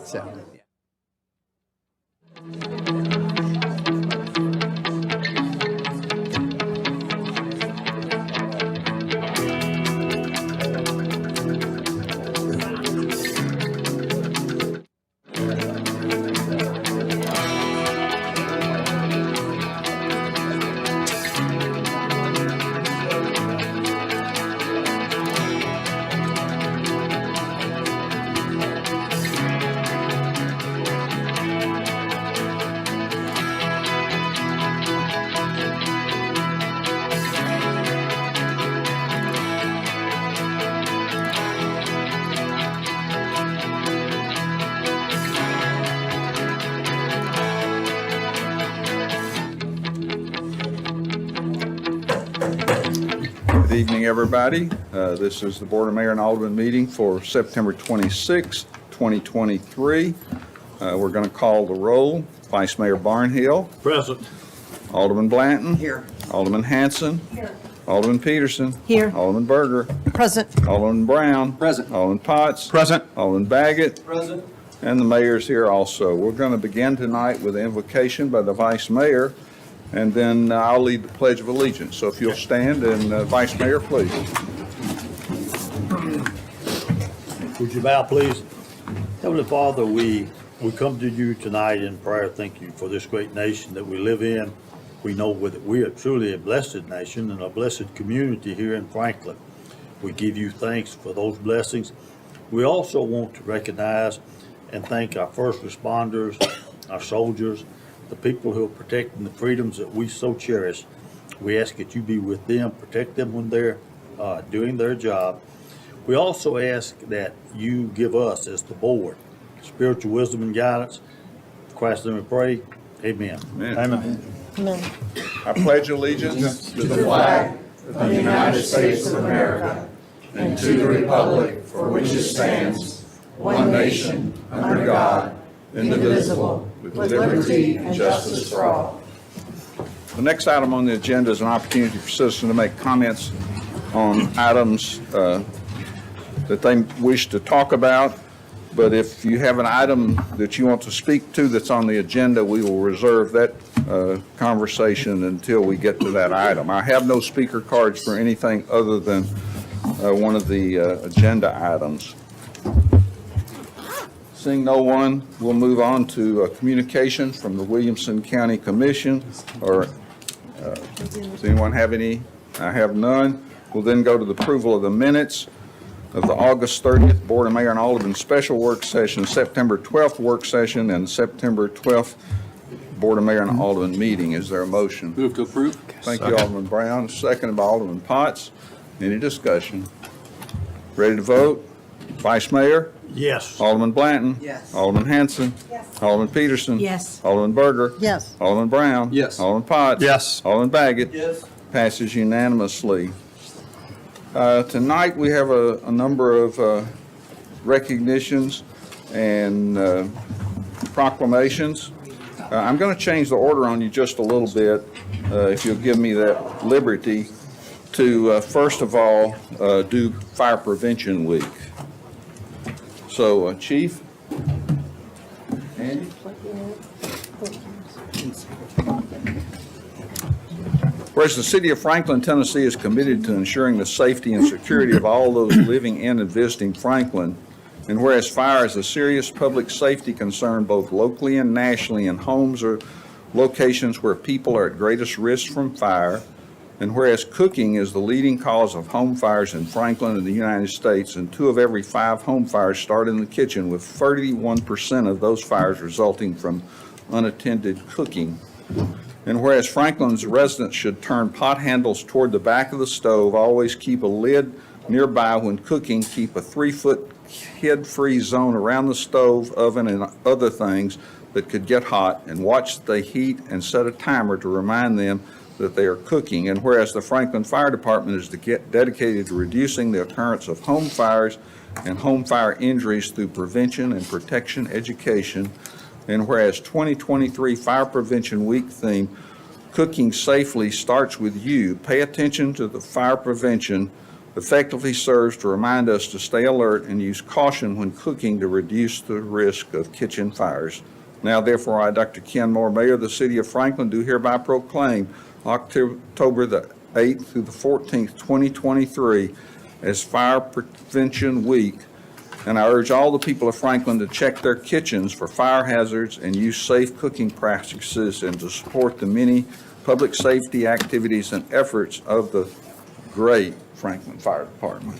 So. Good evening, everybody. This is the Board of Mayor and Alderman meeting for September 26, 2023. We're going to call the roll. Vice Mayor Barnhill. Present. Alderman Blanton. Here. Alderman Hanson. Here. Alderman Peterson. Here. Alderman Berger. Present. Alderman Brown. Present. Alderman Potts. Present. Alderman Baggett. Present. And the mayor's here also. We're going to begin tonight with an invocation by the Vice Mayor, and then I'll lead the Pledge of Allegiance. So if you'll stand, and Vice Mayor, please. Would you bow, please? Heavenly Father, we come to you tonight in prayer. Thank you for this great nation that we live in. We know that we are truly a blessed nation and a blessed community here in Franklin. We give you thanks for those blessings. We also want to recognize and thank our first responders, our soldiers, the people who are protecting the freedoms that we so cherish. We ask that you be with them, protect them when they're doing their job. We also ask that you give us, as the board, spiritual wisdom and guidance. In Christ's name we pray. Amen. Amen. Amen. I pledge allegiance to the flag of the United States of America and to the republic for which it stands, one nation, under God, indivisible, with liberty and justice for all. The next item on the agenda is an opportunity for citizens to make comments on items that they wish to talk about. But if you have an item that you want to speak to that's on the agenda, we will reserve that conversation until we get to that item. I have no speaker cards for anything other than one of the agenda items. Seeing no one, we'll move on to communications from the Williamson County Commission. Or does anyone have any? I have none. We'll then go to the approval of the minutes of the August 30th Board of Mayor and Alderman Special Work Session, September 12th Work Session, and September 12th Board of Mayor and Alderman meeting. Is there a motion? Move to approve. Thank you, Alderman Brown. Seconded by Alderman Potts. Any discussion? Ready to vote? Vice Mayor? Yes. Alderman Blanton? Yes. Alderman Hanson? Yes. Alderman Peterson? Yes. Alderman Berger? Yes. Alderman Brown? Yes. Alderman Potts? Yes. Alderman Baggett? Yes. Passes unanimously. Tonight we have a number of recognitions and proclamations. I'm going to change the order on you just a little bit, if you'll give me that liberty, to first of all do Fire Prevention Week. So, Chief? Andy? Whereas the city of Franklin, Tennessee is committed to ensuring the safety and security of all those living in and visiting Franklin, and whereas fire is a serious public safety concern both locally and nationally in homes or locations where people are at greatest risk from fire, and whereas cooking is the leading cause of home fires in Franklin and the United States, and 2 of every 5 home fires start in the kitchen, with 31% of those fires resulting from unattended cooking. And whereas Franklin's residents should turn pot handles toward the back of the stove, always keep a lid nearby when cooking, keep a 3-foot head-free zone around the stove, oven, and other things that could get hot, and watch the heat and set a timer to remind them that they are cooking. And whereas the Franklin Fire Department is dedicated to reducing the occurrence of home fires and home fire injuries through prevention and protection education, and whereas 2023 Fire Prevention Week theme, Cooking Safely Starts With You, pay attention to the fire prevention effectively serves to remind us to stay alert and use caution when cooking to reduce the risk of kitchen fires. Now therefore, I, Dr. Ken Moore, Mayor of the City of Franklin, do hereby proclaim October the 8th through the 14th, 2023 as Fire Prevention Week. And I urge all the people of Franklin to check their kitchens for fire hazards and use safe cooking practices, and to support the many public safety activities and efforts of the great Franklin Fire Department.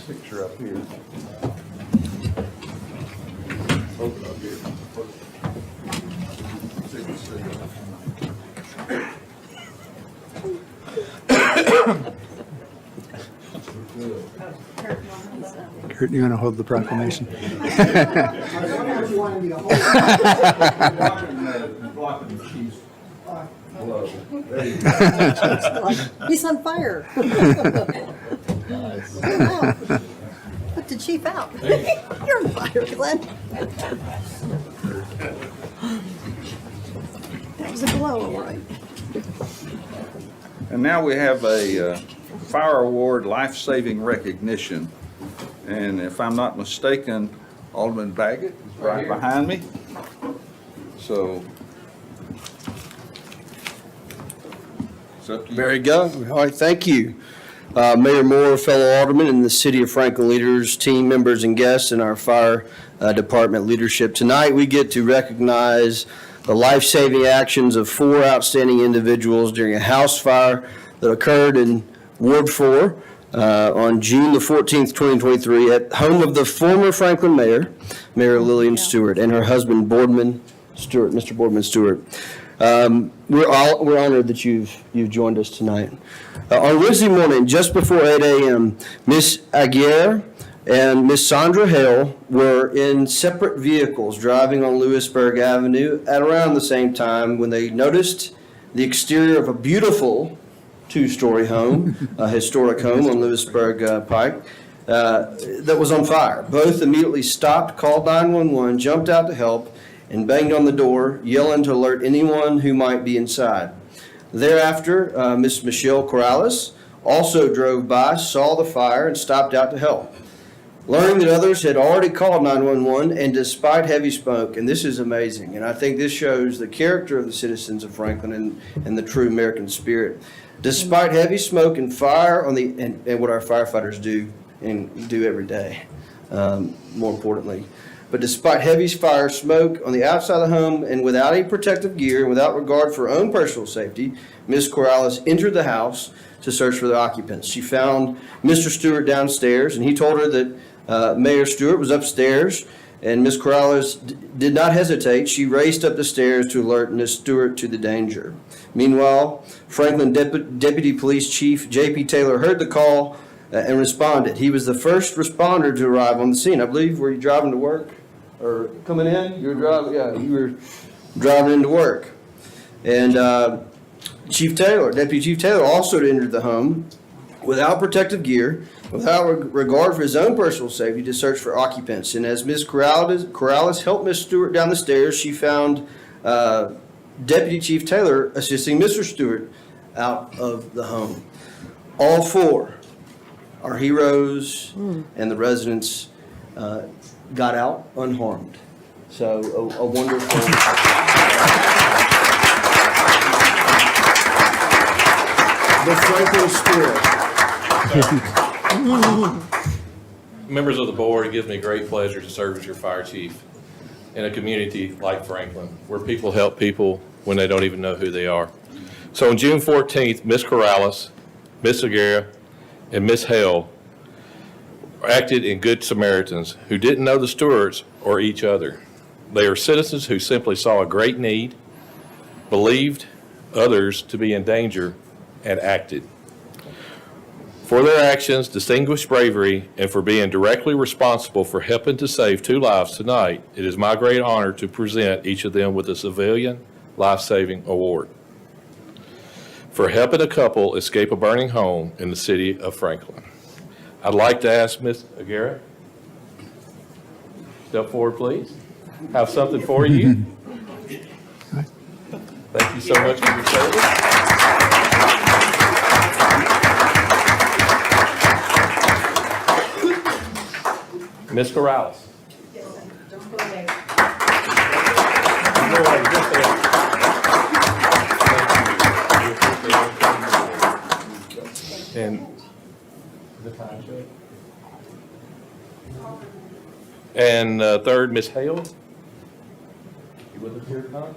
Picture up here. Kurt, you want to hold the proclamation? He's on fire. Wow. Put the chief out. You're on fire, Glenn. That was a blow, all right. And now we have a Fire Award Life-Saving Recognition. And if I'm not mistaken, Alderman Baggett is right behind me. So, it's up to you. There you go. All right, thank you. Mayor Moore, fellow aldermen, and the City of Franklin leaders, team members, and guests in our fire department leadership. Tonight, we get to recognize the life-saving actions of 4 outstanding individuals during a house fire that occurred in Ward 4 on June the 14th, 2023, at home of the former Franklin mayor, Mayor Lillian Stewart, and her husband, Boardman Stewart, Mr. Boardman Stewart. We're honored that you've joined us tonight. On Wednesday morning, just before 8 a.m., Miss Aguirre and Miss Sandra Hale were in separate vehicles driving on Lewisburg Avenue at around the same time when they noticed the exterior of a beautiful 2-story home, a historic home on Lewisburg Pike, that was on fire. Both immediately stopped, called 911, jumped out to help, and banged on the door, yelling to alert anyone who might be inside. Thereafter, Miss Michelle Corrales also drove by, saw the fire, and stopped out to help. Learning that others had already called 911, and despite heavy smoke, and this is amazing, and I think this shows the character of the citizens of Franklin and the true American spirit. Despite heavy smoke and fire and what our firefighters do and do every day, more importantly. But despite heavy fire smoke on the outside of the home and without any protective gear and without regard for her own personal safety, Ms. Corrales entered the house to search for the occupants. She found Mr. Stewart downstairs, and he told her that Mayor Stewart was upstairs, and Ms. Corrales did not hesitate. She raced up the stairs to alert Ms. Stewart to the danger. Meanwhile, Franklin Deputy Police Chief J.P. Taylor heard the call and responded. He was the first responder to arrive on the scene. I believe, were you driving to work or coming in? You were driving, yeah, you were driving into work. And Deputy Chief Taylor also entered the home without protective gear, without regard for his own personal safety, to search for occupants. And as Ms. Corrales helped Ms. Stewart down the stairs, she found Deputy Chief Taylor assisting Mr. Stewart out of the home. All 4 are heroes, and the residents got out unharmed. So a wonderful. The Franklin spirit. Members of the board, it gives me great pleasure to serve as your fire chief in a community like Franklin, where people help people when they don't even know who they are. So on June 14th, Ms. Corrales, Ms. Aguirre, and Ms. Hale acted in good Samaritans who didn't know the Stewarts or each other. They are citizens who simply saw a great need, believed others to be in danger, and acted. For their actions, distinguished bravery, and for being directly responsible for helping to save 2 lives tonight, it is my great honor to present each of them with a Civilian Life-Saving Award for helping a couple escape a burning home in the city of Franklin. I'd like to ask Ms. Aguirre, step forward, please. have something for you. Thank you so much for your service. Ms. Corrales. And third, Ms. Hale. You with us here tonight?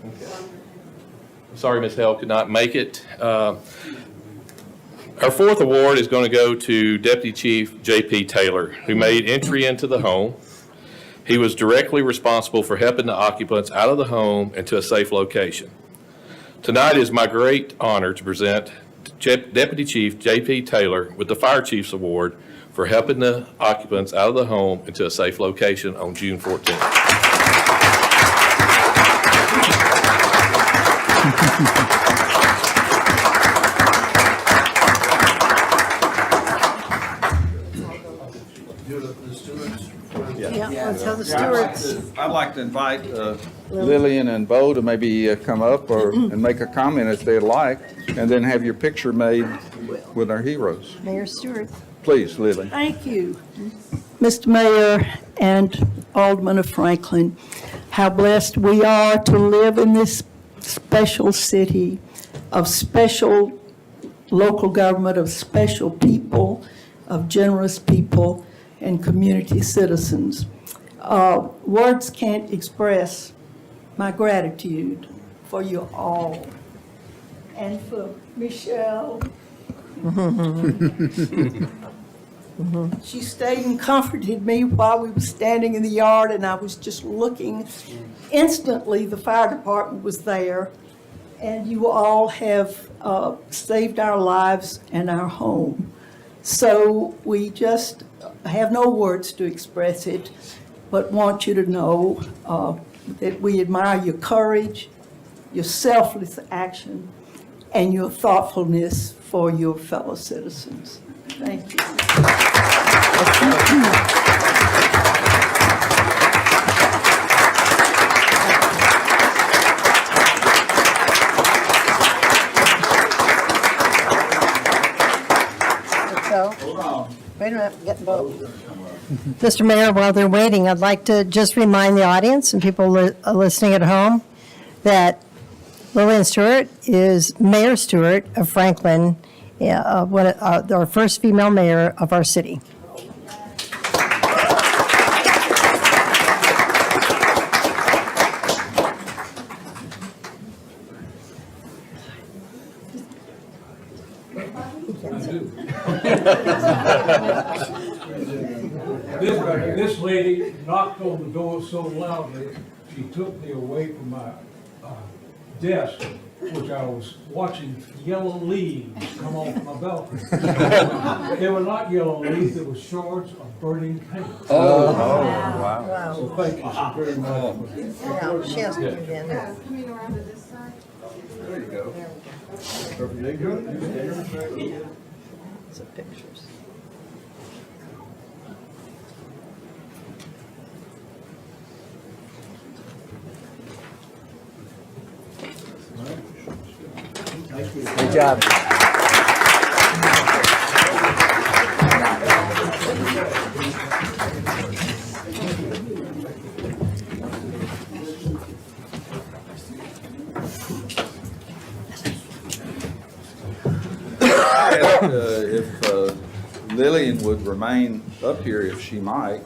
Okay. Sorry, Ms. Hale could not make it. Our fourth award is going to go to Deputy Chief J.P. Taylor, who made entry into the home. He was directly responsible for helping the occupants out of the home and to a safe location. Tonight is my great honor to present Deputy Chief J.P. Taylor with the Fire Chief's Award for helping the occupants out of the home into a safe location on June 14th. Yeah, let's have the stewards. I'd like to invite Lillian and Bo to maybe come up and make a comment if they'd like, and then have your picture made with our heroes. Mayor Stewart. Please, Lillian. Thank you. Mr. Mayor and Alderman of Franklin, how blessed we are to live in this special city of special local government, of special people, of generous people and community citizens. Words can't express my gratitude for you all and for Michelle. She stayed and comforted me while we were standing in the yard, and I was just looking. Instantly, the fire department was there, and you all have saved our lives and our home. So we just have no words to express it, but want you to know that we admire your courage, your selfless action, and your thoughtfulness for your fellow citizens. Thank you. Wait a minute, get both. Mr. Mayor, while they're waiting, I'd like to just remind the audience and people listening at home that Lillian Stewart is Mayor Stewart of Franklin, our first female mayor of our city. This lady knocked on the door so loudly, she took me away from my desk, which I was watching yellow leaves come off my balcony. They were not yellow leaves, they were shards of burning paint. Wow. So thank you so very much. Yeah, she has to move in. Coming around to this side. There you go. Some pictures. Good job. If Lillian would remain up here, if she might,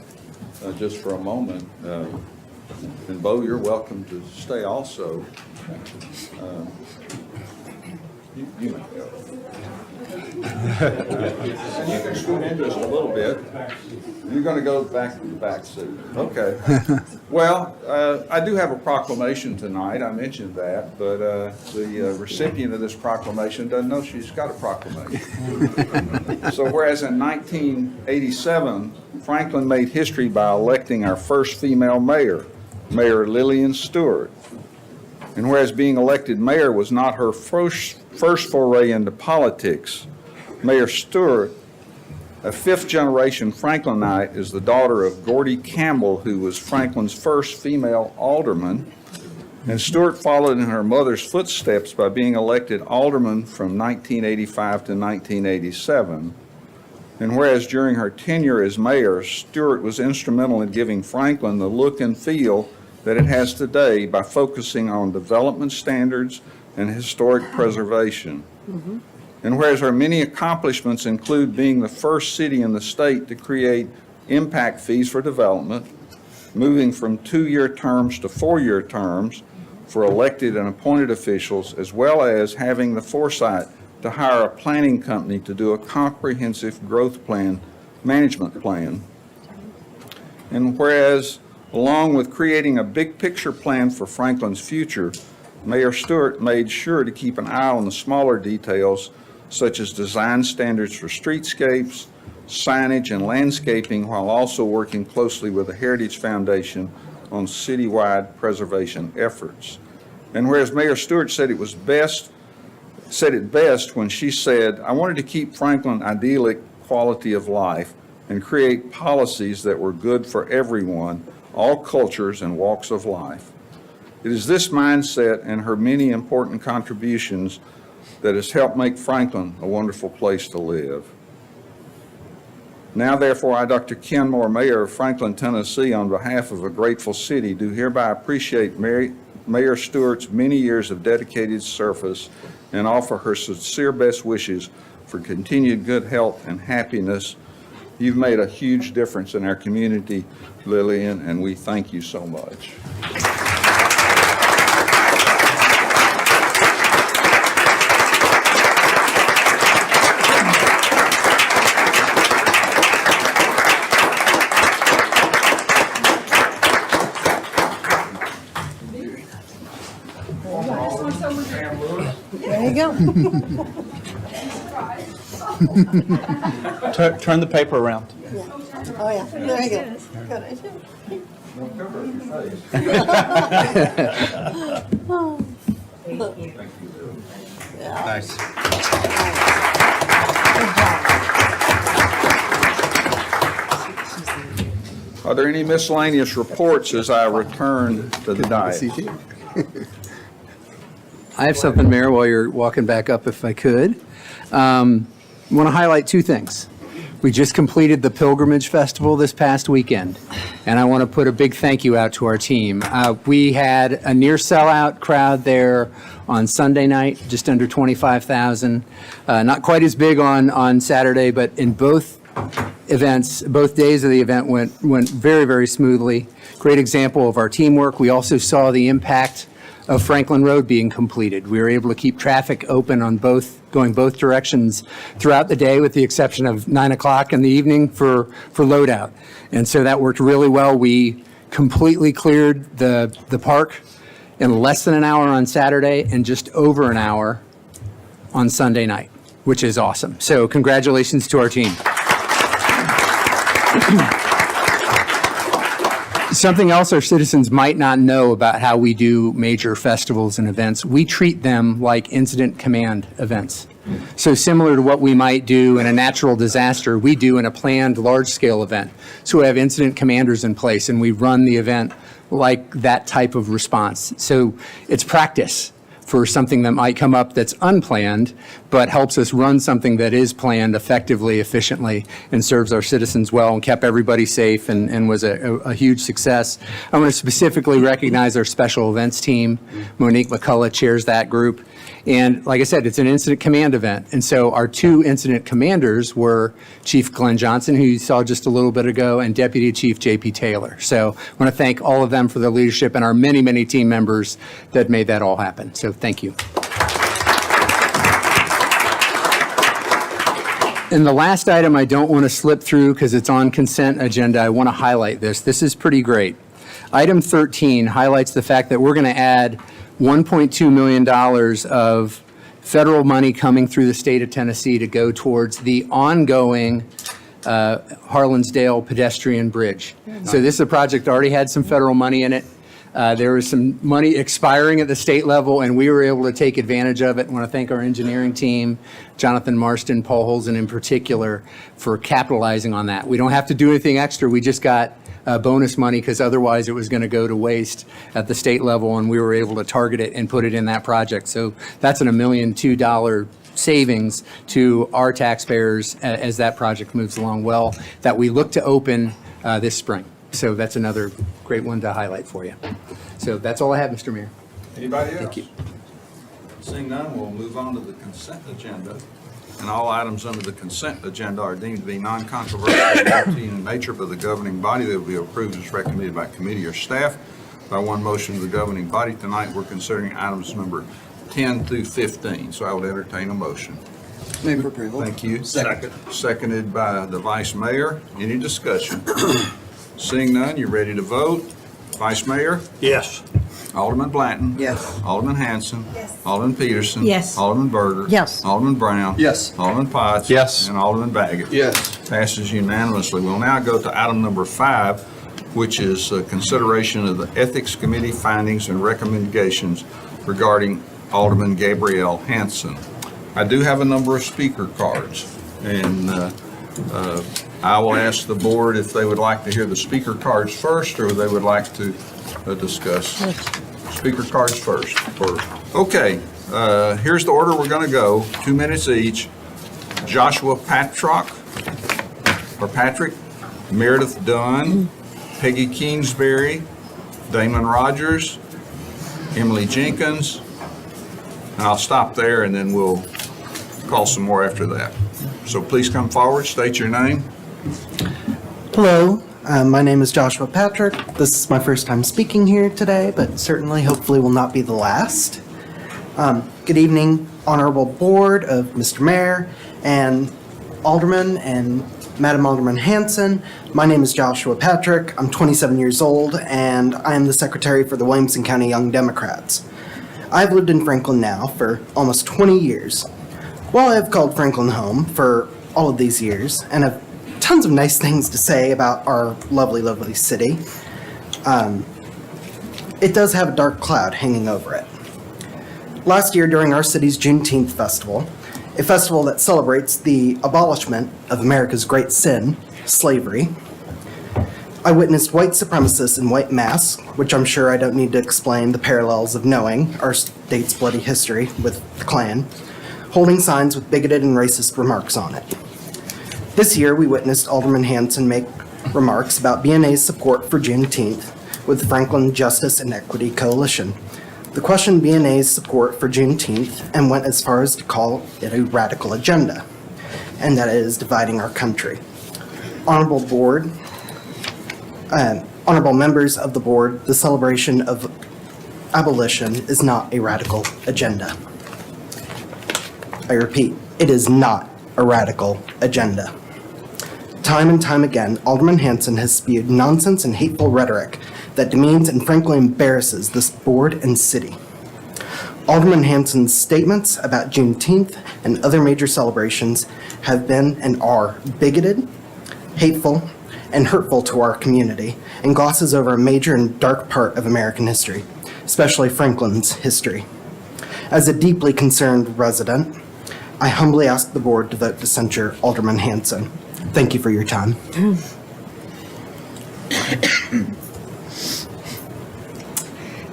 just for a moment. And Bo, you're welcome to stay also. You may go. And you can scoot in just a little bit. You're going to go back to the back seat. Okay. Well, I do have a proclamation tonight. I mentioned that, but the recipient of this proclamation doesn't know she's got a proclamation. So whereas in 1987, Franklin made history by electing our first female mayor, Mayor Lillian Stewart. And whereas being elected mayor was not her first foray into politics, Mayor Stewart A fifth-generation Franklinite is the daughter of Gordie Campbell, who was Franklin's first female alderman, and Stewart followed in her mother's footsteps by being elected alderman from 1985 to 1987. And whereas during her tenure as mayor, Stewart was instrumental in giving Franklin the look and feel that it has today by focusing on development standards and historic preservation. And whereas her many accomplishments include being the first city in the state to create impact fees for development, moving from 2-year terms to 4-year terms for elected and appointed officials, as well as having the foresight to hire a planning company to do a comprehensive growth plan, management plan. And whereas, along with creating a big picture plan for Franklin's future, Mayor Stewart made sure to keep an eye on the smaller details, such as design standards for streetscapes, signage, and landscaping, while also working closely with the Heritage Foundation on citywide preservation efforts. And whereas Mayor Stewart said it best when she said, "I wanted to keep Franklin idyllic quality of life and create policies that were good for everyone, all cultures and walks of life." It is this mindset and her many important contributions that has helped make Franklin a wonderful place to live. Now, therefore, I, Dr. Ken Moore, Mayor of Franklin, Tennessee, on behalf of a grateful city, do hereby appreciate Mayor Stewart's many years of dedicated service and offer her sincere best wishes for continued good health and happiness. You've made a huge difference in our community, Lillian, and we thank you so much. There you go. Turn the paper around. Oh, yeah, there you go. Good. Nice. Are there any miscellaneous reports as I return to the dais? I have something, Mayor, while you're walking back up, if I could. I want to highlight two things. We just completed the Pilgrimage Festival this past weekend, and I want to put a big thank you out to our team. We had a near sellout crowd there on Sunday night, just under 25,000. Not quite as big on Saturday, but in both events, both days of the event went very, very smoothly. Great example of our teamwork. We also saw the impact of Franklin Road being completed. We were able to keep traffic open on going both directions throughout the day, with the exception of 9 o'clock in the evening for loadout. And so that worked really well. We completely cleared the park in less than an hour on Saturday and just over an hour on Sunday night, which is awesome. So congratulations to our team. Something else our citizens might not know about how we do major festivals and events, we treat them like incident command events. So similar to what we might do in a natural disaster, we do in a planned large-scale event. So we have incident commanders in place, and we run the event like that type of response. So it's practice for something that might come up that's unplanned, but helps us run something that is planned effectively, efficiently, and serves our citizens well and kept everybody safe and was a huge success. I want to specifically recognize our special events team. Monique McCullough chairs that group. And like I said, it's an incident command event. And so our two incident commanders were Chief Glenn Johnson, who you saw just a little bit ago, and Deputy Chief J.P. Taylor. So I want to thank all of them for their leadership and our many, many team members that made that all happen. So thank you. And the last item I don't want to slip through because it's on consent agenda, I want to highlight this. This is pretty great. Item 13 highlights the fact that we're going to add $1.2 million of federal money coming through the state of Tennessee to go towards the ongoing Harlansdale pedestrian bridge. So this is a project that already had some federal money in it. There was some money expiring at the state level, and we were able to take advantage of it. I want to thank our engineering team, Jonathan Marston, Paul Holzen in particular, for capitalizing on that. We don't have to do anything extra. We just got bonus money because otherwise it was going to go to waste at the state level, and we were able to target it and put it in that project. So that's an $1.2 million savings to our taxpayers as that project moves along well, that we look to open this spring. So that's another great one to highlight for you. So that's all I have, Mr. Mayor. Anybody else? Thank you. Seeing none, we'll move on to the consent agenda. And all items under the consent agenda are deemed to be non-controversial, routine in nature by the governing body. They will be approved as recommended by committee or staff. By one motion of the governing body tonight, we're considering items number 10 through 15. So I would entertain a motion. Move for approval. Thank you. Second. Seconded by the vice mayor. Any discussion? Seeing none, you ready to vote? Vice Mayor? Yes. Alderman Blanton? Yes. Alderman Hanson? Yes. Alderman Peterson? Yes. Alderman Berger? Yes. Alderman Brown? Yes. Alderman Potts? Yes. And Alderman Baggett? Yes. Passes unanimously. We'll now go to item number 5, which is consideration of the Ethics Committee findings and recommendations regarding Alderman Gabrielle Hanson. I do have a number of speaker cards, and I will ask the board if they would like to hear the speaker cards first, or they would like to discuss. Speaker cards first. Okay, here's the order we're going to go, 2 minutes each. Joshua Patrick, Meredith Dunn, Peggy Kingsbury, Damon Rogers, Emily Jenkins, and I'll stop there and then we'll call some more after that. So please come forward, state your name. Hello, my name is Joshua Patrick. This is my first time speaking here today, but certainly hopefully will not be the last. Good evening, Honorable Board of Mr. Mayor and Alderman and Madam Alderman Hanson. My name is Joshua Patrick. I'm 27 years old and I am the Secretary for the Williamson County Young Democrats. I've lived in Franklin now for almost 20 years. While I've called Franklin home for all of these years and have tons of nice things to say about our lovely, lovely city, it does have a dark cloud hanging over it. Last year during our city's Juneteenth festival, a festival that celebrates the abolishment of America's great sin, slavery, I witnessed white supremacists in white masks, which I'm sure I don't need to explain the parallels of knowing our state's bloody history with the Klan, holding signs with bigoted and racist remarks on it. This year, we witnessed Alderman Hanson make remarks about BNA's support for Juneteenth with the Franklin Justice and Equity Coalition. The questioned BNA's support for Juneteenth and went as far as to call it a radical agenda, and that it is dividing our country. Honorable Board, honorable members of the board, the celebration of abolition is not a radical agenda. I repeat, it is not a radical agenda. Time and time again, Alderman Hanson has spewed nonsense and hateful rhetoric that demeans and frankly embarrasses this board and city. Alderman Hanson's statements about Juneteenth and other major celebrations have been and are bigoted, hateful, and hurtful to our community, and glosses over a major and dark part of American history, especially Franklin's history. As a deeply concerned resident, I humbly ask the board to vote to censure Alderman Hanson. Thank you for your time.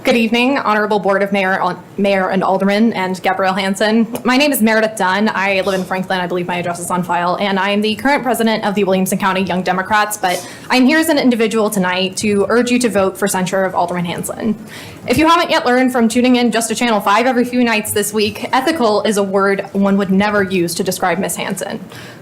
Good evening, Honorable Board of Mayor and Aldermen, and Gabrielle Hanson. My name is Meredith Dunn. I live in Franklin. I believe my address is on file, and I am the current president of the Williamson County Young Democrats, but I'm here as an individual tonight to urge you to vote for censure of Alderman Hanson. If you haven't yet learned from tuning in just to Channel 5 every few nights this week, ethical is a word one would never use to describe Ms. Hanson.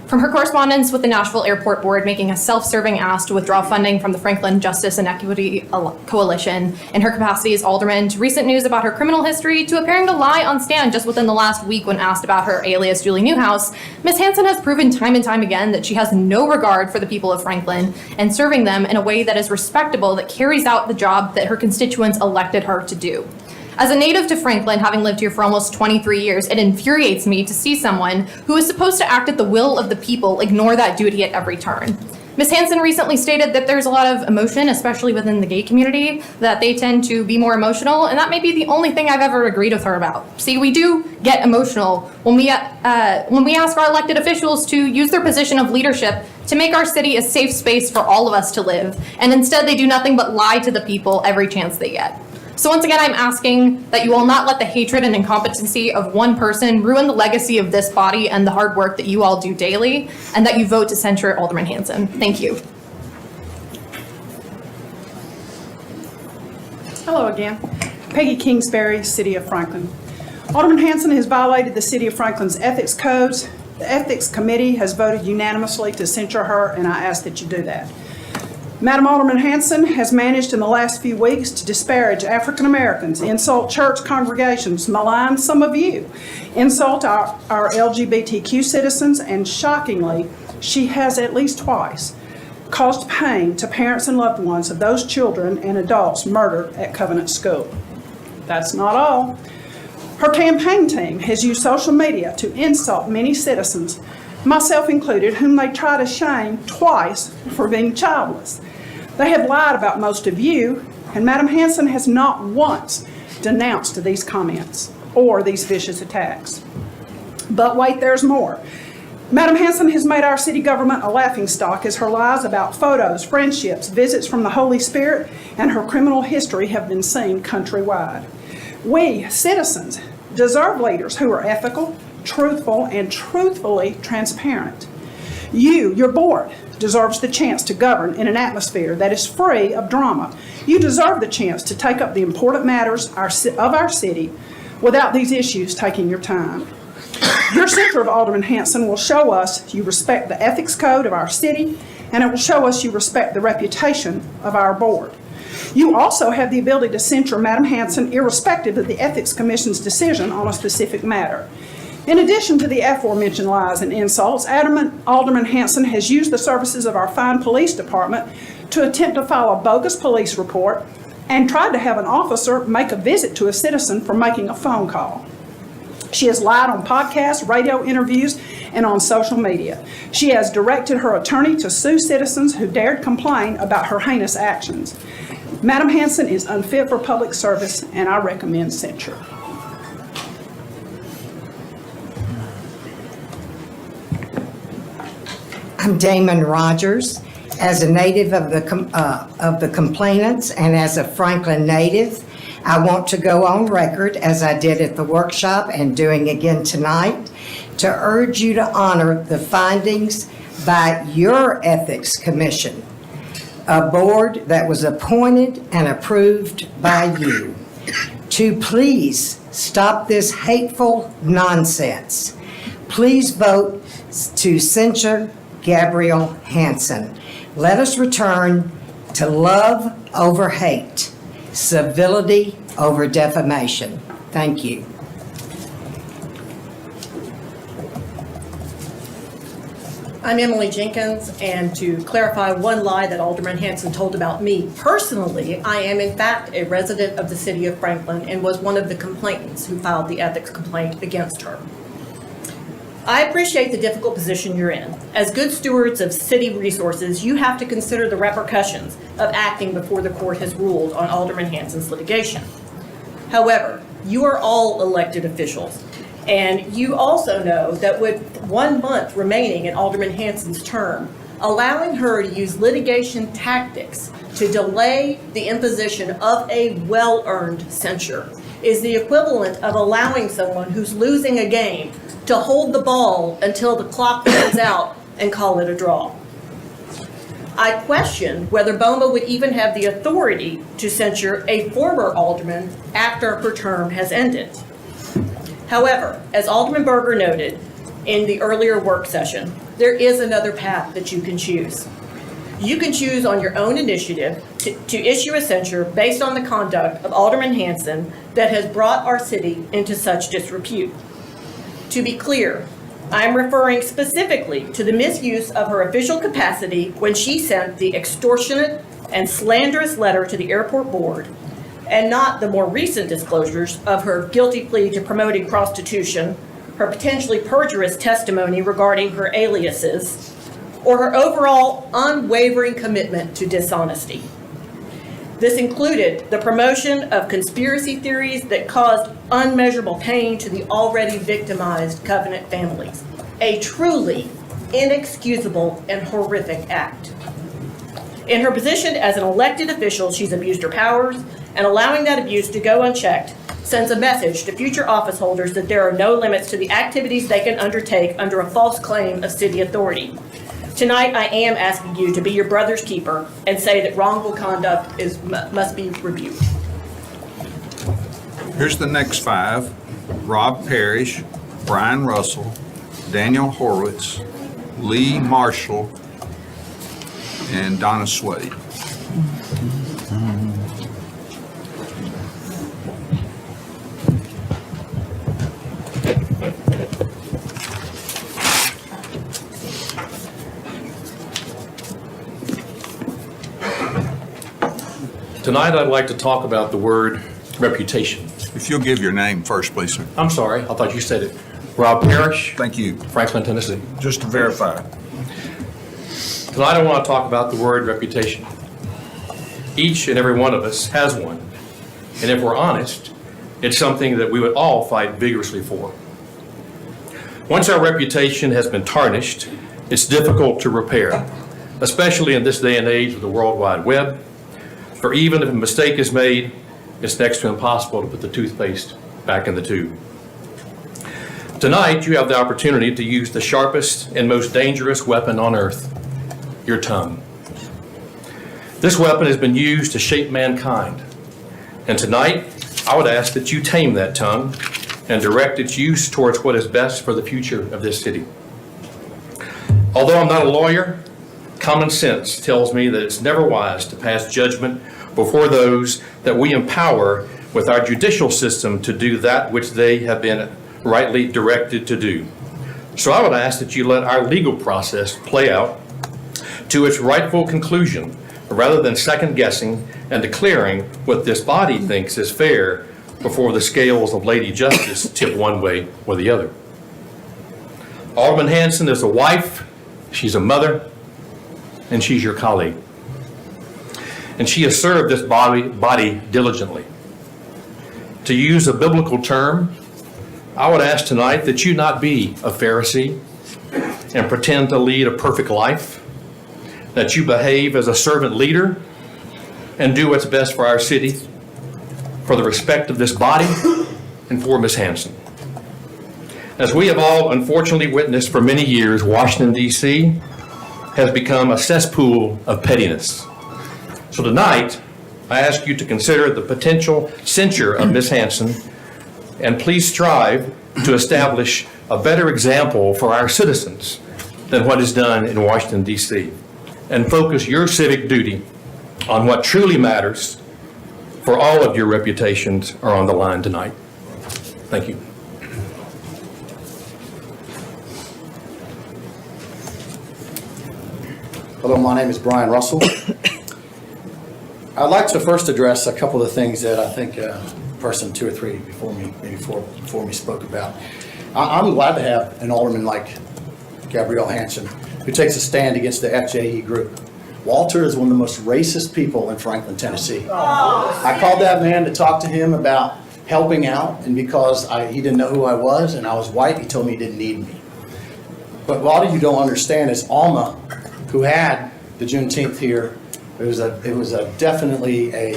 From her correspondence with the Nashville Airport Board making a self-serving ask to withdraw funding from the Franklin Justice and Equity Coalition in her capacity as alderman, to recent news about her criminal history, to appearing to lie on stand just within the last week when asked about her alias Julie Newhouse, Ms. Hanson has proven time and time again that she has no regard for the people of Franklin and serving them in a way that is respectable, that carries out the job that her constituents elected her to do. As a native to Franklin, having lived here for almost 23 years, it infuriates me to see someone who is supposed to act at the will of the people ignore that duty at every turn. Ms. Hansen recently stated that there's a lot of emotion, especially within the gay community, that they tend to be more emotional, and that may be the only thing I've ever agreed with her about. See, we do get emotional when we ask our elected officials to use their position of leadership to make our city a safe space for all of us to live, and instead they do nothing but lie to the people every chance they get. So once again, I'm asking that you all not let the hatred and incompetency of one person ruin the legacy of this body and the hard work that you all do daily, and that you vote to censure Alderman Hansen. Thank you. Hello again. Peggy Kingsbury, City of Franklin. Alderman Hansen has violated the City of Franklin's ethics codes. The Ethics Committee has voted unanimously to censure her, and I ask that you do that. Madam Alderman Hansen has managed in the last few weeks to disparage African Americans, insult church congregations, malign some of you, insult our LGBTQ citizens, and shockingly, she has at least twice caused pain to parents and loved ones of those children and adults murdered at Covenant School. That's not all. Her campaign team has used social media to insult many citizens, myself included, whom they try to shame twice for being childless. They have lied about most of you, and Madam Hansen has not once denounced these comments or these vicious attacks. But wait, there's more. Madam Hansen has made our city government a laughingstock as her lies about photos, friendships, visits from the Holy Spirit, and her criminal history have been seen countrywide. We, citizens, deserve leaders who are ethical, truthful, and truthfully transparent. You, your board, deserves the chance to govern in an atmosphere that is free of drama. You deserve the chance to take up the important matters of our city without these issues taking your time. Your censure of Alderman Hansen will show us you respect the ethics code of our city, and it will show us you respect the reputation of our board. You also have the ability to censure Madam Hansen irrespective of the Ethics Commission's decision on a specific matter. In addition to the aforementioned lies and insults, Alderman Hansen has used the services of our fine police department to attempt to file a bogus police report and tried to have an officer make a visit to a citizen for making a phone call. She has lied on podcasts, radio interviews, and on social media. She has directed her attorney to sue citizens who dared complain about her heinous actions. Madam Hansen is unfit for public service, and I recommend censure. I'm Damon Rogers. As a native of the complainants and as a Franklin native, I want to go on record, as I did at the workshop and doing again tonight, to urge you to honor the findings by your Ethics Commission, a board that was appointed and approved by you, to please stop this hateful nonsense. Please vote to censure Gabrielle Hansen. Let us return to love over hate, civility over defamation. Thank you. I'm Emily Jenkins, and to clarify one lie that Alderman Hansen told about me personally, I am in fact a resident of the City of Franklin and was one of the complainants who filed the ethics complaint against her. I appreciate the difficult position you're in. As good stewards of city resources, you have to consider the repercussions of acting before the court has ruled on Alderman Hansen's litigation. However, you are all elected officials, and you also know that with 1 month remaining in Alderman Hansen's term, allowing her to use litigation tactics to delay the imposition of a well-earned censure is the equivalent of allowing someone who's losing a game to hold the ball until the clock runs out and call it a draw. I question whether BOMA would even have the authority to censure a former alderman after her term has ended. However, as Alderman Berger noted in the earlier work session, there is another path that you can choose. You can choose on your own initiative to issue a censure based on the conduct of Alderman Hansen that has brought our city into such disrepute. To be clear, I am referring specifically to the misuse of her official capacity when she sent the extortionate and slanderous letter to the airport board, and not the more recent disclosures of her guilty plea to promoting prostitution, her potentially perjurious testimony regarding her aliases, or her overall unwavering commitment to dishonesty. This included the promotion of conspiracy theories that caused unmeasurable pain to the already victimized Covenant families, a truly inexcusable and horrific act. In her position as an elected official, she's abused her powers, and allowing that abuse to go unchecked sends a message to future office holders that there are no limits to the activities they can undertake under a false claim of city authority. Tonight, I am asking you to be your brother's keeper and say that wrongful conduct must be rebuked. Here's the next 5. Rob Parrish, Brian Russell, Daniel Horowitz, Lee Marshall, and Donna Swade. Tonight, I'd like to talk about the word reputation. If you'll give your name first, please, sir. I'm sorry, I thought you said it. Rob Parrish, Thank you. Franklin, Tennessee. Just to verify. Tonight, I want to talk about the word reputation. Each and every one of us has one. And if we're honest, it's something that we would all fight vigorously for. Once our reputation has been tarnished, it's difficult to repair, especially in this day and age of the World Wide Web. For even if a mistake is made, it's next to impossible to put the toothpaste back in the tube. Tonight, you have the opportunity to use the sharpest and most dangerous weapon on earth, your tongue. This weapon has been used to shape mankind. And tonight, I would ask that you tame that tongue and direct its use towards what is best for the future of this city. Although I'm not a lawyer, common sense tells me that it's never wise to pass judgment before those that we empower with our judicial system to do that which they have been rightly directed to do. So I would ask that you let our legal process play out to its rightful conclusion, rather than second guessing and declaring what this body thinks is fair before the scales of Lady Justice tip one way or the other. Alderman Hanson is a wife, she's a mother, and she's your colleague. And she has served this body diligently. To use a biblical term, I would ask tonight that you not be a Pharisee and pretend to lead a perfect life, that you behave as a servant leader and do what's best for our city, for the respect of this body, and for Ms. Hanson. As we have all unfortunately witnessed for many years, Washington, D.C. has become a cesspool of pettiness. So tonight, I ask you to consider the potential censure of Ms. Hanson, and please strive to establish a better example for our citizens than what is done in Washington, D.C., and focus your civic duty on what truly matters, for all of your reputations are on the line tonight. Thank you. Hello, my name is Brian Russell. I'd like to first address a couple of things that I think person 2 or 3 before me, maybe before me spoke about. I'm glad to have an alderman like Gabrielle Hanson who takes a stand against the FJE group. Walter is one of the most racist people in Franklin, Tennessee. I called that man to talk to him about helping out, and because he didn't know who I was and I was white, he told me he didn't need me. But a lot of you don't understand is Alma, who had the Juneteenth here, it was definitely a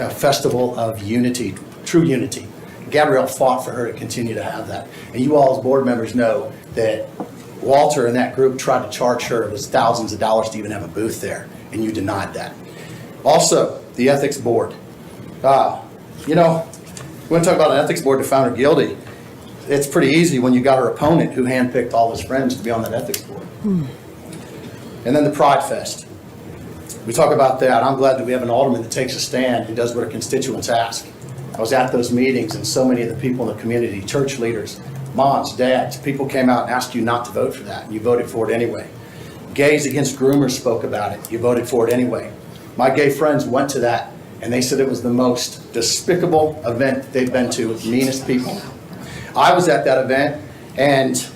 festival of unity, true unity. Gabrielle fought for her to continue to have that. And you all as board members know that Walter and that group tried to charge her, it was thousands of dollars to even have a booth there, and you denied that. Also, the ethics board. You know, we want to talk about an ethics board to found her guilty. It's pretty easy when you got her opponent who handpicked all his friends to be on that ethics board. And then the Pride Fest. We talk about that. I'm glad that we have an alderman that takes a stand and does what our constituents ask. I was at those meetings, and so many of the people in the community, church leaders, moms, dads, people came out and asked you not to vote for that, and you voted for it anyway. Gays Against Groomers spoke about it. You voted for it anyway. My gay friends went to that, and they said it was the most despicable event they've been to with the meanest people. I was at that event, and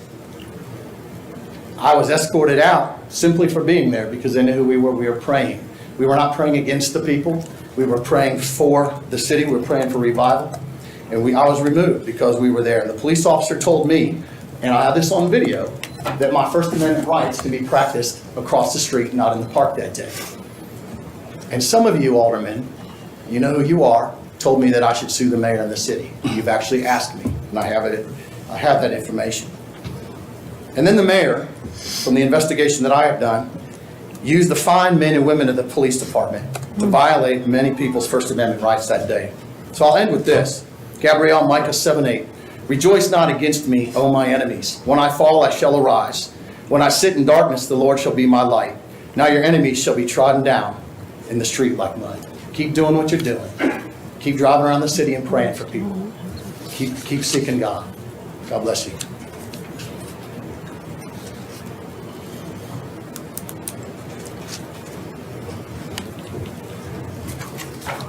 I was escorted out simply for being there because they knew who we were. We were praying. We were not praying against the people. We were praying for the city. We were praying for revival. And I was removed because we were there. And the police officer told me, and I have this on video, that my First Amendment rights can be practiced across the street, not in the park that day. And some of you aldermen, you know who you are, told me that I should sue the mayor of the city. You've actually asked me, and I have that information. And then the mayor, from the investigation that I have done, used the fine men and women of the police department to violate many people's First Amendment rights that day. So I'll end with this. Gabrielle, Micah 7:8. Rejoice not against me, O my enemies. When I fall, I shall arise. When I sit in darkness, the Lord shall be my light. Now your enemies shall be trodden down in the street like mud. Keep doing what you're doing. Keep driving around the city and praying for people. Keep seeking God. God bless you.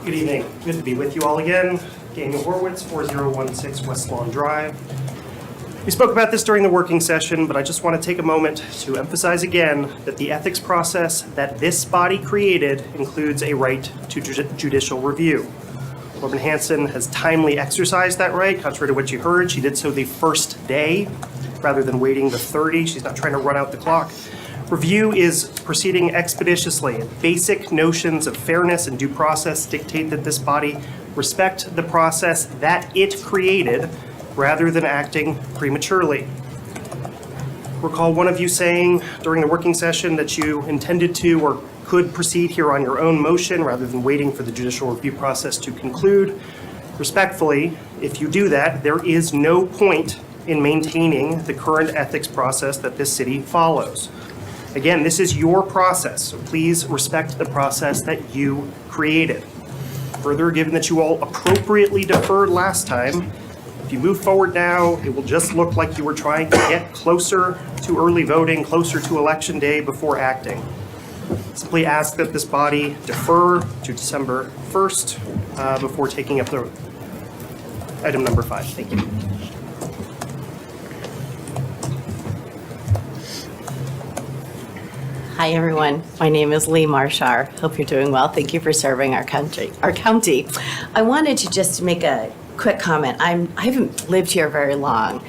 Good evening. Good to be with you all again. Daniel Horwitz, 4016 West Lawn Drive. We spoke about this during the working session, but I just want to take a moment to emphasize again that the ethics process that this body created includes a right to judicial review. Alderman Hanson has timely exercised that right. Contrary to what you heard, she did so the first day rather than waiting the 30. She's not trying to run out the clock. Review is proceeding expeditiously. Basic notions of fairness and due process dictate that this body respect the process that it created rather than acting prematurely. Recall one of you saying during the working session that you intended to or could proceed here on your own motion rather than waiting for the judicial review process to conclude. Respectfully, if you do that, there is no point in maintaining the current ethics process that this city follows. Again, this is your process, so please respect the process that you created. Further, given that you all appropriately deferred last time, if you move forward now, it will just look like you were trying to get closer to early voting, closer to election day before acting. Simply ask that this body defer to December 1st before taking up the item number 5. Thank you. Hi, everyone. My name is Lee Marshar. Hope you're doing well. Thank you for serving our county. I wanted to just make a quick comment. I haven't lived here very long,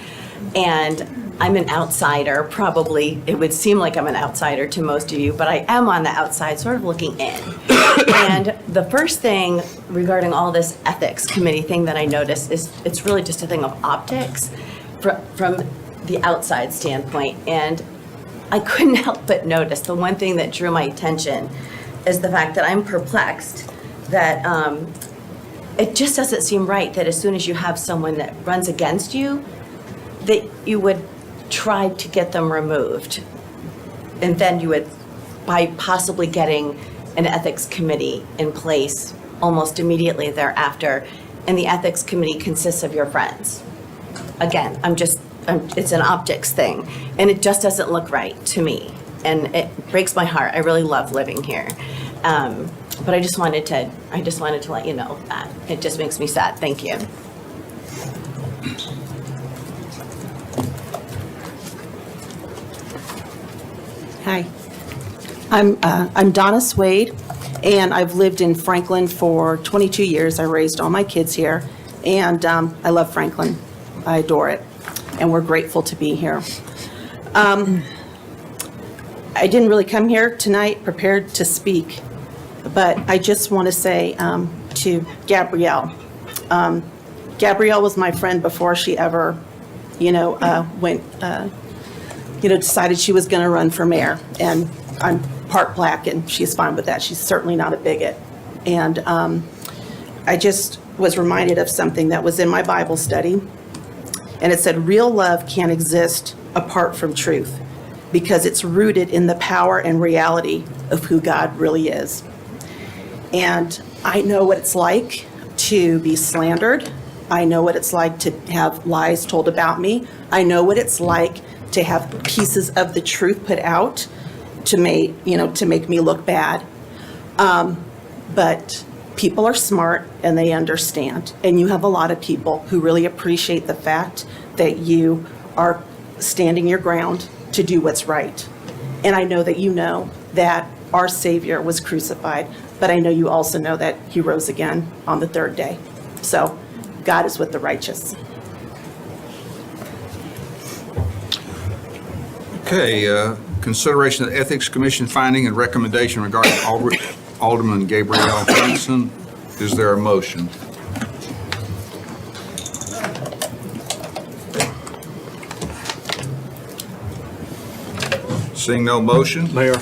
and I'm an outsider. Probably, it would seem like I'm an outsider to most of you, but I am on the outside, sort of looking in. And the first thing regarding all this ethics committee thing that I noticed is it's really just a thing of optics from the outside standpoint. And I couldn't help but notice the one thing that drew my attention is the fact that I'm perplexed that it just doesn't seem right that as soon as you have someone that runs against you, that you would try to get them removed. And then you would, by possibly getting an ethics committee in place almost immediately thereafter, and the ethics committee consists of your friends. Again, it's an optics thing, and it just doesn't look right to me, and it breaks my heart. I really love living here, but I just wanted to let you know that it just makes me sad. Thank you. Hi, I'm Donna Swade, and I've lived in Franklin for 22 years. I raised all my kids here, and I love Franklin. I adore it. And we're grateful to be here. I didn't really come here tonight prepared to speak, but I just want to say to Gabrielle, Gabrielle was my friend before she ever, decided she was going to run for mayor. And I'm part black, and she's fine with that. She's certainly not a bigot. And I just was reminded of something that was in my Bible study. And it said, real love can't exist apart from truth because it's rooted in the power and reality of who God really is. And I know what it's like to be slandered. I know what it's like to have lies told about me. I know what it's like to have pieces of the truth put out to make me look bad. But people are smart and they understand. And you have a lot of people who really appreciate the fact that you are standing your ground to do what's right. And I know that you know that our Savior was crucified, but I know you also know that he rose again on the third day. So God is with the righteous. Okay, consideration of the Ethics Commission finding and recommendation regarding Alderman Gabrielle Hanson. Is there a motion? Seeing no motion? Mayor,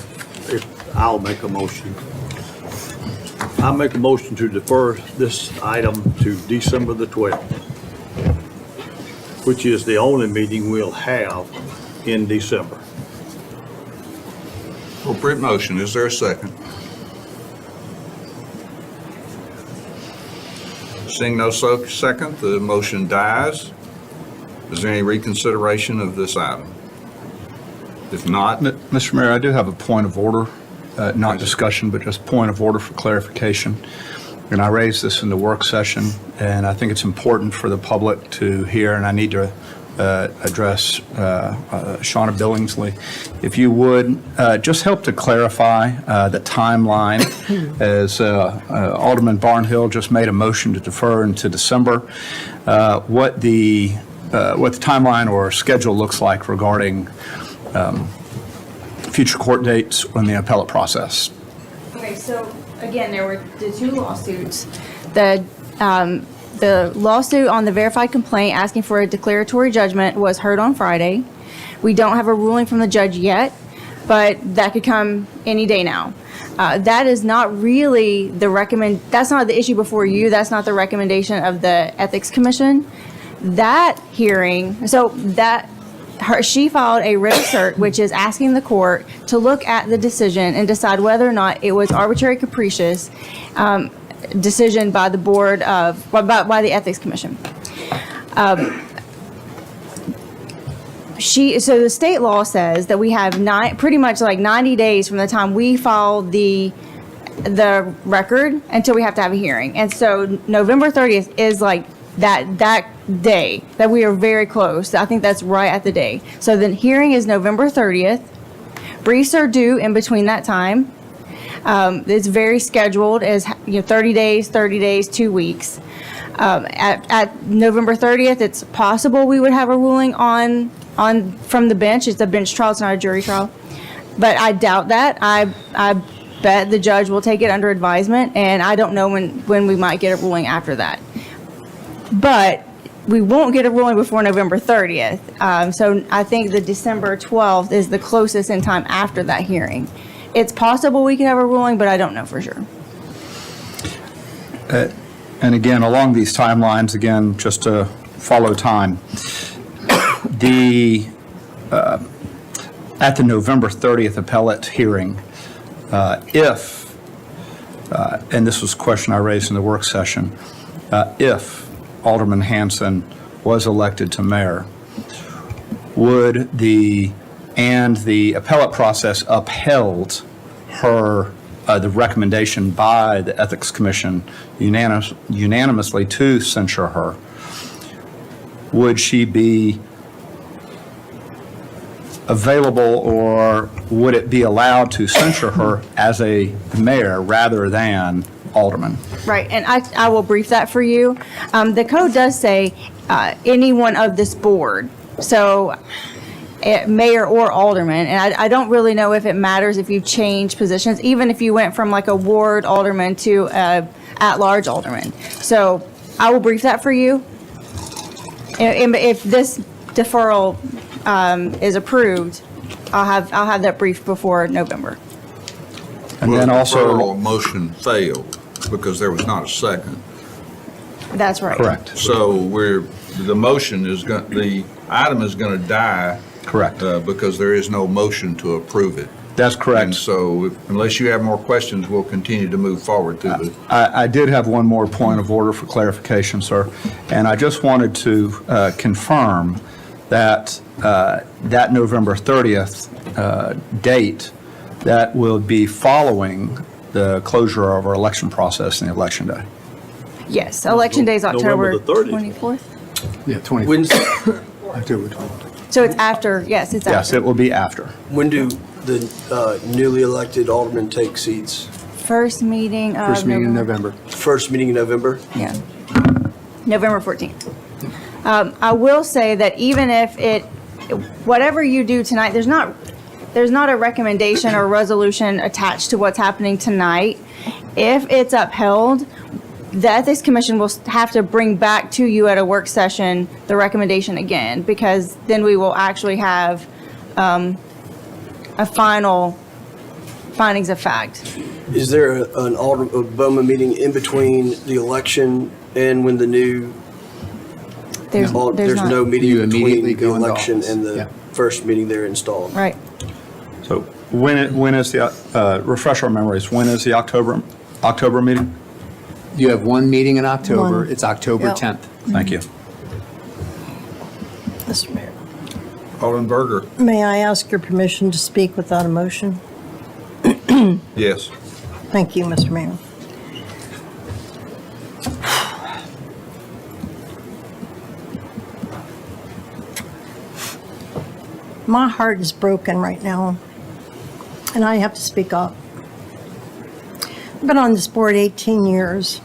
I'll make a motion. I make a motion to defer this item to December the 12th, which is the only meeting we'll have in December. Appropriate motion. Is there a second? Seeing no second, the motion dies. Is there any reconsideration of this item? If not, Mr. Mayor, I do have a point of order, not discussion, but just point of order for clarification. And I raised this in the work session, and I think it's important for the public to hear, and I need to address Shauna Billingsley. If you would, just help to clarify the timeline, as Alderman Barnhill just made a motion to defer into December, what the timeline or schedule looks like regarding future court dates in the appellate process. Okay, so again, there were the two lawsuits. The lawsuit on the verified complaint asking for a declaratory judgment was heard on Friday. We don't have a ruling from the judge yet, but that could come any day now. That is not really that's not the issue before you. That's not the recommendation of the Ethics Commission. That hearing, she filed a writ of cert, which is asking the court to look at the decision and decide whether or not it was arbitrary, capricious decision by the board by the Ethics Commission. So the state law says that we have pretty much like 90 days from the time we file the record until we have to have a hearing. And so November 30th is like that day that we are very close. I think that's right at the day. So the hearing is November 30th. Briefs are due in between that time. It's very scheduled as 30 days, 2 weeks. At November 30th, it's possible we would have a ruling from the bench. It's a bench trial, it's not a jury trial. But I doubt that. I bet the judge will take it under advisement, and I don't know when we might get a ruling after that. But we won't get a ruling before November 30th. So I think the December 12th is the closest in time after that hearing. It's possible we could have a ruling, but I don't know for sure. And again, along these timelines, again, just to follow time, at the November 30th appellate hearing, if, and this was a question I raised in the work session, if Alderman Hanson was elected to mayor, would the appellate process upheld the recommendation by the Ethics Commission unanimously to censure her, would she be available, or would it be allowed to censure her as a mayor rather than alderman? Right, and I will brief that for you. The code does say anyone of this board, so mayor or alderman, and I don't really know if it matters if you change positions, even if you went from like a ward alderman to a at-large alderman. So I will brief that for you. And if this deferral is approved, I'll have that briefed before November. And then also, the deferral motion failed because there was not a second. That's right. Correct. So the item is going to die. Correct. Because there is no motion to approve it. That's correct. And so unless you have more questions, we'll continue to move forward through the. I did have one more point of order for clarification, sir, and I just wanted to confirm that that November 30th date, that will be following the closure of our election process and the election day. Yes, election day is October November the 30th. 24th. Yeah, 24th. October 24th. So it's after, yes, it's Yes, after. it will be after. When do the newly elected aldermen take seats? First meeting of. First meeting in November. First meeting in November? Yeah. November 14th. I will say that even if whatever you do tonight, there's not a recommendation or resolution attached to what's happening tonight. If it's upheld, the Ethics Commission will have to bring back to you at a work session the recommendation again, because then we will actually have a final findings of fact. Is there an Bowman meeting in between the election and when the new? There's There's not. no meeting You in immediately between go the into election office. and the Yeah. first meeting they're installed. Right. So when is the, refresh our memories, when is the October meeting? You have one meeting in October. One. It's October Yep. 10th. Thank you. Mr. Mayor, Alderman Berger? may I ask your permission to speak without a motion? Yes. Thank you, Mr. Mayor. My heart is broken right now, and I have to speak up. I've been on this board 18 years.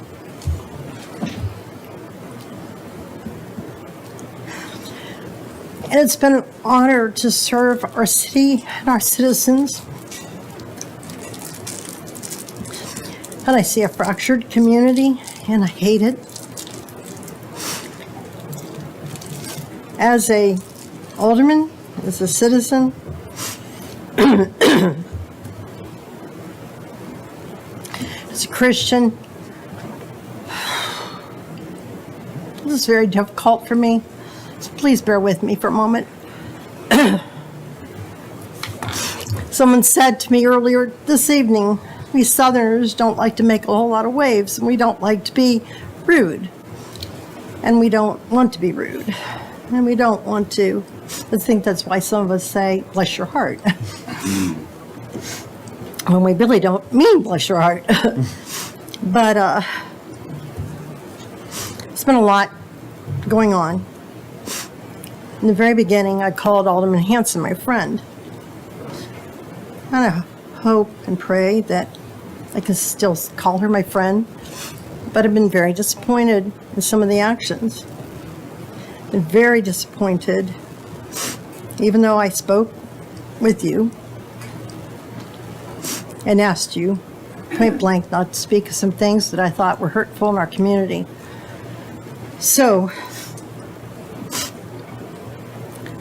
And it's been an honor to serve our city and our citizens. And I see a fractured community, and I hate it. As a alderman, as a citizen, as a Christian, this is very difficult for me. So please bear with me for a moment. Someone said to me earlier this evening, we Southerners don't like to make a whole lot of waves, and we don't like to be rude. And we don't want to be rude. And we don't want to. I think that's why some of us say, bless your heart. When we really don't mean bless your heart. But it's been a lot going on. In the very beginning, I called Alderman Hanson my friend. And I hope and pray that I can still call her my friend, but I've been very disappointed in some of the actions. Been very disappointed, even though I spoke with you and asked you point blank not to speak of some things that I thought were hurtful in our community. So,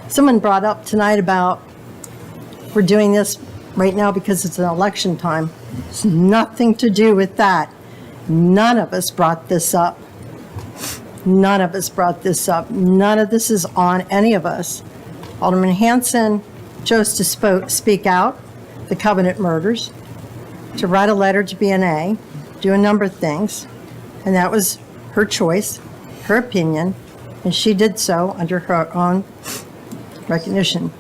someone brought up tonight about we're doing this right now because it's an election time. It's nothing to do with that. None of us brought this up. None of us brought this up. None of this is on any of us. Alderman Hanson chose to speak out, the Covenant murders, to write a letter to BNA, do a number of things, and that was her choice, her opinion, and she did so under her own recognition.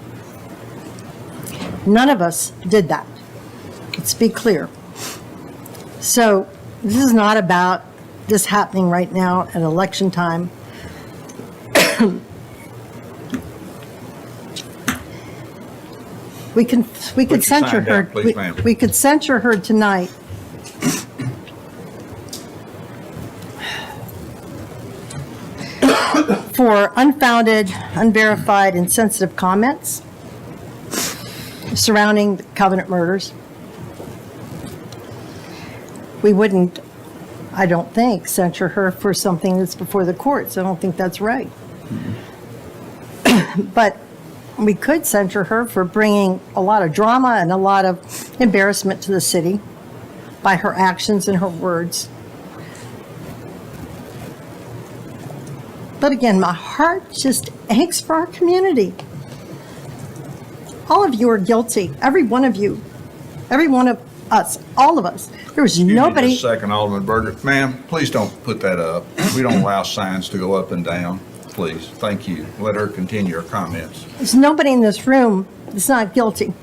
None of us did that. Let's be clear. So this is not about this happening right now at election time. We could your censure sign her. down, please, ma'am. We could censure her tonight. For unfounded, unverified, insensitive comments surrounding the Covenant murders. We wouldn't, I don't think, censure her for something that's before the courts. I don't think that's right. But we could censure her for bringing a lot of drama and a lot of embarrassment to the city by her actions and her words. But again, my heart just aches for our community. All of you are guilty, every one of you, every one of us, all of us. There was nobody. Just a second, Alderman Berger. Ma'am, please don't put that up. We don't allow signs to go up and down. Please, thank you. Let her continue her comments. There's nobody in this room that's not guilty.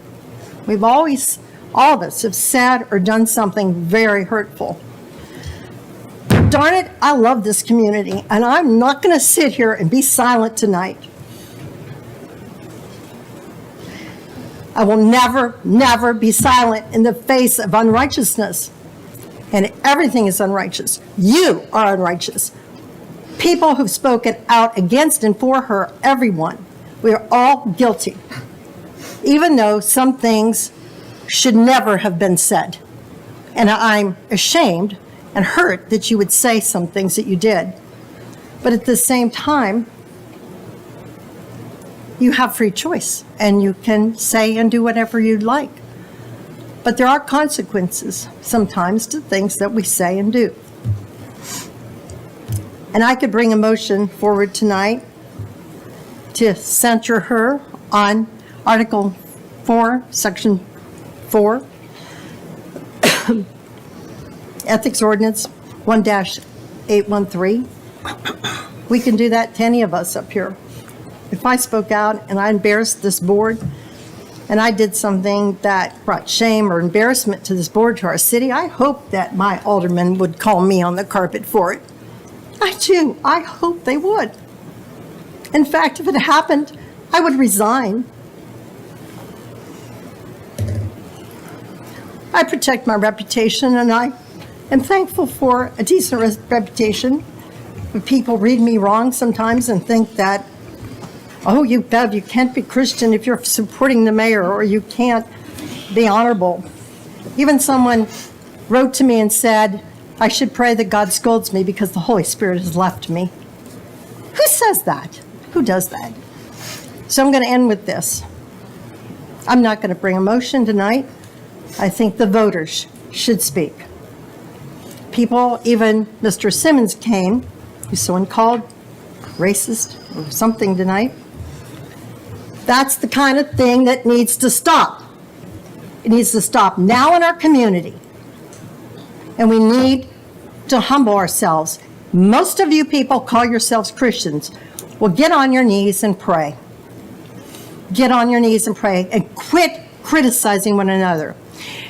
We've always, all of us have said or done something very hurtful. Darn it, I love this community, and I'm not going to sit here and be silent tonight. I will never, never be silent in the face of unrighteousness. And everything is unrighteous. You are unrighteous. People who've spoken out against and for her, everyone. We are all guilty. Even though some things should never have been said. And I'm ashamed and hurt that you would say some things that you did. But at the same time, you have free choice and you can say and do whatever you'd like. But there are consequences sometimes to things that we say and do. And I could bring a motion forward tonight to censure her on Article 4, Section 4, Ethics Ordinance 1-813. We can do that to any of us up here. If I spoke out and I embarrassed this board and I did something that brought shame or embarrassment to this board, to our city, I hope that my aldermen would call me on the carpet for it. I do. I hope they would. In fact, if it happened, I would resign. I protect my reputation, and I am thankful for a decent reputation. When people read me wrong sometimes and think that, oh, you Bev, you can't be Christian if you're supporting the mayor, or you can't be honorable. Even someone wrote to me and said, I should pray that God scolds me because the Holy Spirit has left me. Who says that? Who does that? So I'm going to end with this. I'm not going to bring a motion tonight. I think the voters should speak. People, even Mr. Simmons came, who's someone called racist or something tonight. That's the kind of thing that needs to stop. It needs to stop now in our community. And we need to humble ourselves. Most of you people call yourselves Christians. Well, get on your knees and pray. Get on your knees and pray and quit criticizing one another.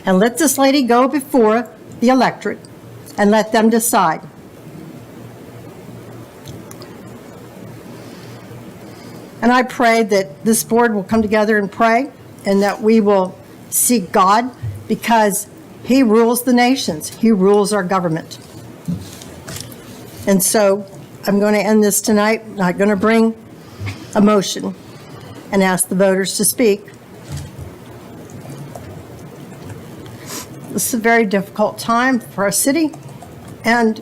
And let this lady go before the electorate and let them decide. And I pray that this board will come together and pray and that we will seek God, because He rules the nations. He rules our government. And so I'm going to end this tonight. I'm not going to bring a motion and ask the voters to speak. This is a very difficult time for our city and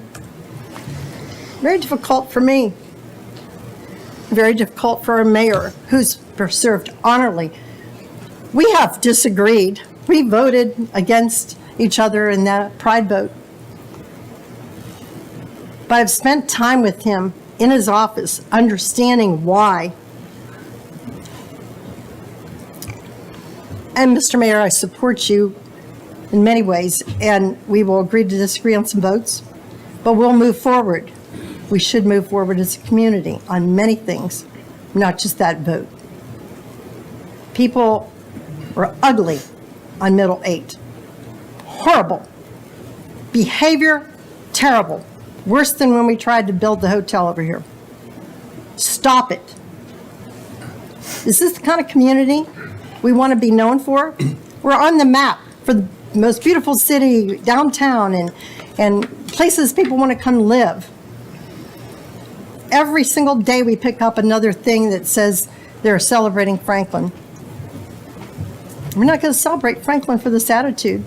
very difficult for me. Very difficult for our mayor, who's served honorably. We have disagreed. We voted against each other in that pride vote. But I've spent time with him in his office, understanding why. And Mr. Mayor, I support you in many ways, and we will agree to disagree on some votes, but we'll move forward. We should move forward as a community on many things, not just that vote. People were ugly on Middle 8. Horrible. Behavior, terrible. Worse than when we tried to build the hotel over here. Stop it. Is this the kind of community we want to be known for? We're on the map for the most beautiful city, downtown, and places people want to come live. Every single day we pick up another thing that says they're celebrating Franklin. We're not going to celebrate Franklin for this attitude.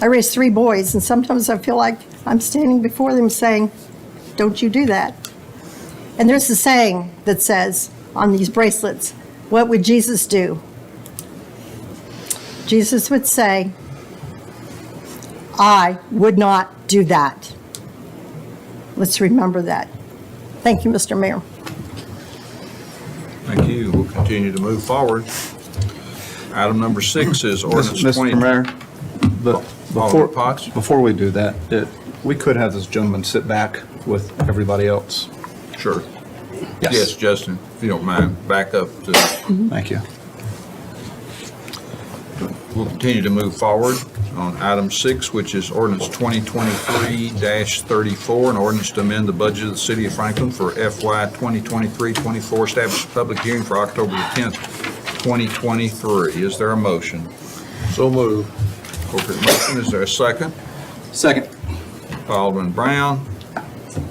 I raised 3 boys, and sometimes I feel like I'm standing before them saying, don't you do that. And there's a saying that says on these bracelets, what would Jesus do? Jesus would say, I would not do that. Let's remember that. Thank you, Mr. Mayor. Thank you. We'll continue to move forward. Item number 6 is ordinance 20. Mr. Mayor, Alderman Potts? before we do that, we could have this gentleman sit back with everybody else. Sure. Yes. Yes, Justin, if you don't mind, back up to. Thank you. We'll continue to move forward on item 6, which is ordinance 2023-34, an ordinance to amend the budget of the city of Franklin for FY 2023-24, establish a public hearing for October the 10th, 2023. Is there a motion? So moved. Corporate motion, is there a second? Second. By Alderman Brown.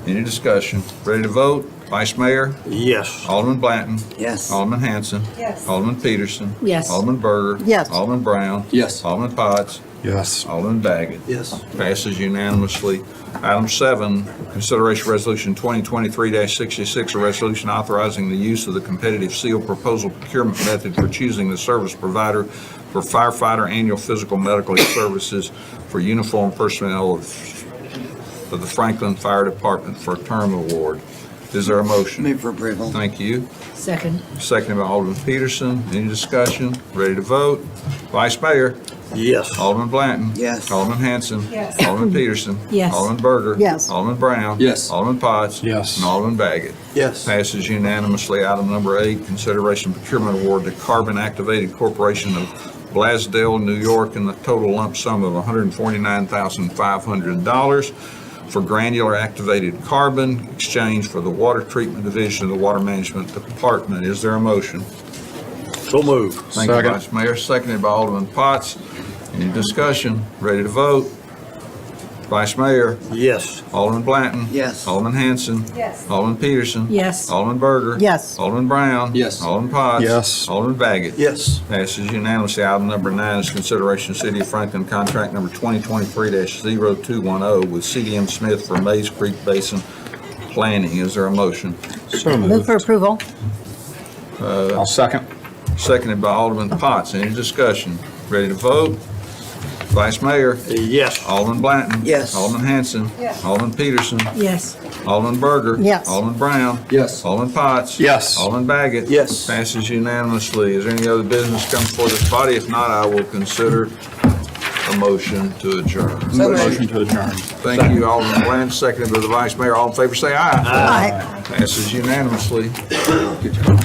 Any discussion? Ready to vote? Vice Mayor? Yes. Alderman Blanton? Yes. Alderman Hanson? Yes. Alderman Peterson? Yes. Alderman Berger? Yes. Alderman Brown? Yes. Alderman Potts? Yes. Alderman Daggett? Yes. Passes unanimously. Item 7, consideration resolution 2023-66, a resolution authorizing the use of the competitive seal proposal procurement method for choosing the service provider for firefighter annual physical medical services for uniformed personnel of the Franklin Fire Department for a term award. Is there a motion? Move for approval. Thank you. Second. Seconded by Alderman Peterson. Any discussion? Ready to vote? Vice Mayor? Yes. Alderman Blanton? Yes. Alderman Hanson? Yes. Alderman Peterson? Yes. Alderman Berger? Yes. Alderman Brown? Yes. Alderman Potts? Yes. And Alderman Baggett? Yes. Passes unanimously. Item number 8, consideration procurement award to Carbon Activated Corporation of Blasdale, New York, in the total lump sum of $149,500 for granular activated carbon exchange for the Water Treatment Division of the Water Management Department. Is there a motion? So moved. Thank you, Second. Vice Mayor. Seconded by Alderman Potts. Any discussion? Ready to vote? Vice Mayor? Yes. Alderman Blanton? Yes. Alderman Hanson? Yes. Alderman Peterson? Yes. Alderman Berger? Yes. Alderman Brown? Yes. Alderman Potts? Yes. Alderman Baggett? Yes. Passes unanimously. Item number 9 is consideration of City of Franklin contract number 2023-0210 with CDM Smith for Mays Creek Basin Planning. Is there a motion? So Move for moved. approval. I'll second. Seconded by Alderman Potts. Any discussion? Ready to vote? Vice Mayor? Yes. Alderman Blanton? Yes. Alderman Hanson? Yes. Alderman Peterson? Yes. Alderman Berger? Yes. Alderman Brown? Yes. Alderman Potts? Yes. Alderman Baggett? Yes. Passes unanimously. Is there any other business come before this body? If not, I will consider a motion to adjourn. Motion to adjourn. Thank you, Alderman Bland, seconded by the Vice Mayor. All in favor, say aye. Aye. Passes unanimously. Good job.